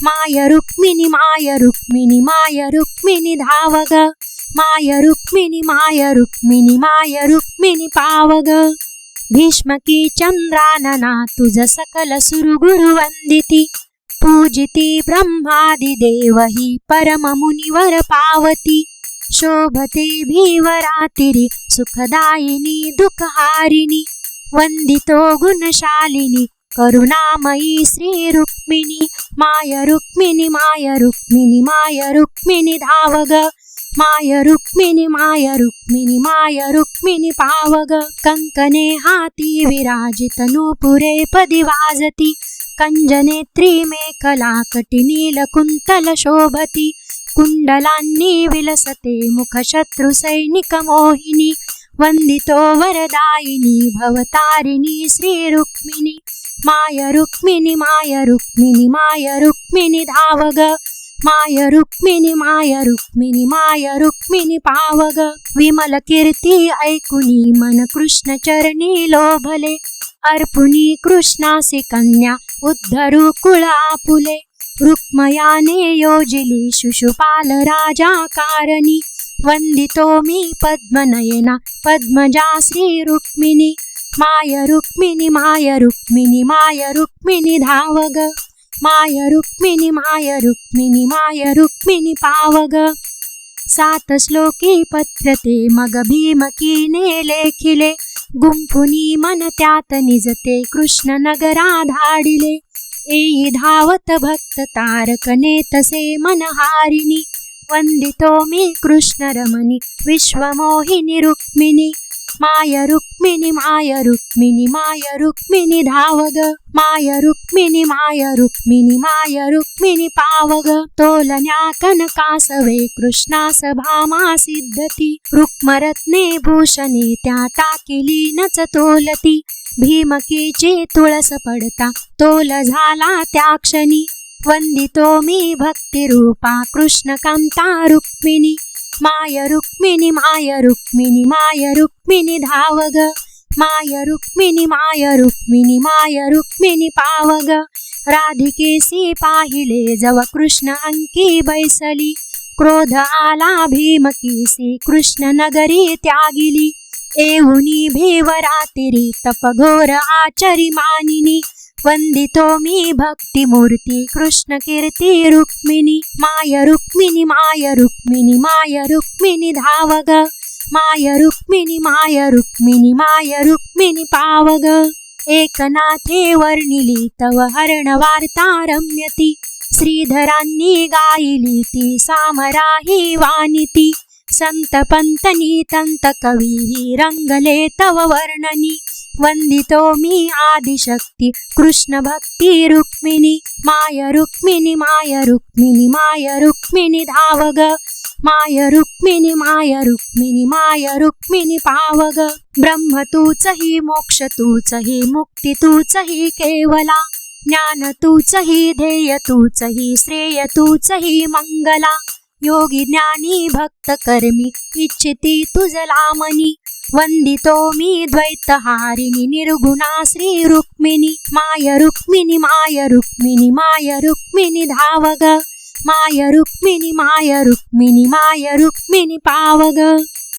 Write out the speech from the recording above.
माय रुक्मिणी माय रुक्मिणी माय रुक्मिणी धाव ग माय रुक्मिणी माय रुक्मिणी माय रुक्मिणी पाव ग भीष्मकी चंद्रानना तुझ सकल सुरगुरु वंदिती पूजिती ब्रह्मादि देवही परम मुनिवर पावती शोभते भीवरातिरी सुखदायिनी दुःखहारिणी वंदितो गुणशालिनी करुणामयी श्री रुक्मिणी माय रुक्मिणी माय रुक्मिणी माय रुक्मिणी धाव ग माय रुक्मिणी माय रुक्मिणी माय रुक्मिणी पाव ग कंकणे हाती विराजित नूपुरे पदी वाजती कंजनेत्री मेखला कटिनील कुंतल शोभती कुंडलांनी विलसते मुख शत्रु सैनिक मोहिनी वंदितो वरदायिनी भवतारिणी श्री रुक्मिणी माय रुक्मिणी माय रुक्मिणी माय रुक्मिणी धाव ग माय रुक्मिणी माय रुक्मिणी माय रुक्मिणी पाव ग विमल कीर्ती ऐकुनी मन कृष्ण चरणी लोभले अर्पुनी कृष्णासी कन्या उद्धरू कुळ आपुले रुक्मयाने योजिली शिशुपाल राजा कारणी वंदितो मी पद्मनयना पद्मजा श्री रुक्मिणी माय रुक्मिणी माय रुक्मिणी माय रुक्मिणी धाव ग माय रुक्मिणी माय रुक्मिणी माय रुक्मिणी पाव ग 7 श्लोकी पत्रते मग भीमकीने लेखिले गुंफुनी मन त्यात निजते कृष्ण नगरा धाडिले येई धावत भक्त तारकने तसे मनहारिणी वंदितो मी कृष्ण रमणी विश्वमोहिनी रुक्मिणी माय रुक्मिणी माय रुक्मिणी माय रुक्मिणी धाव ग माय रुक्मिणी माय रुक्मिणी माय रुक्मिणी पाव ग तोलन्या कनकासवे कृष्णास भामा सिद्धती रुक्मरत्ने भूषणे त्या टाकिली नच तोलती भीमकीची तुळस पडता तोल झाला त्या क्षणी वंदितो मी भक्तिरूपा कृष्णकांता रुक्मिणी माय रुक्मिणी माय रुक्मिणी माय रुक्मिणी धाव ग माय रुक्मिणी माय रुक्मिणी माय रुक्मिणी पाव ग राधिकेसी पाहिले जव कृष्ण अंकी बैसली क्रोध आला भीमकीसी कृष्ण नगरी त्यागिली एहुनी भीवरातिरी तपघोर आचरी मानिनी वंदितो मी भक्तिमूर्ती कृष्ण कीर्ती रुक्मिणी माय रुक्मिणी माय रुक्मिणी माय रुक्मिणी धाव ग माय रुक्मिणी माय रुक्मिणी माय रुक्मिणी पाव ग एकनाथे वर्णिली तव हरण वार्ता रम्यती श्रीधरांनी गायली ती सामराही वानिती संत पंतनी तंत कवी रंगले तव वर्णनी वंदितो मी आदिशक्ती कृष्ण भक्ती रुक्मिणी माय रुक्मिणी माय रुक्मिणी माय रुक्मिणी धाव ग माय रुक्मिणी माय रुक्मिणी माय रुक्मिणी पाव ग ब्रह्म तूच ही मोक्ष तूच ही मुक्ती तूच ही केवला ज्ञान तूच ही ध्येय तूच ही श्रेय तूच ही मंगला योगी ज्ञानी भक्त कर्मी इच्छिती तुझला मनी वंदितो मी द्वैतहारिणी निर्गुणा श्री रुक्मिणी माय रुक्मिणी माय रुक्मिणी माय रुक्मिणी धाव ग माय रुक्मिणी माय रुक्मिणी माय रुक्मिणी पाव ग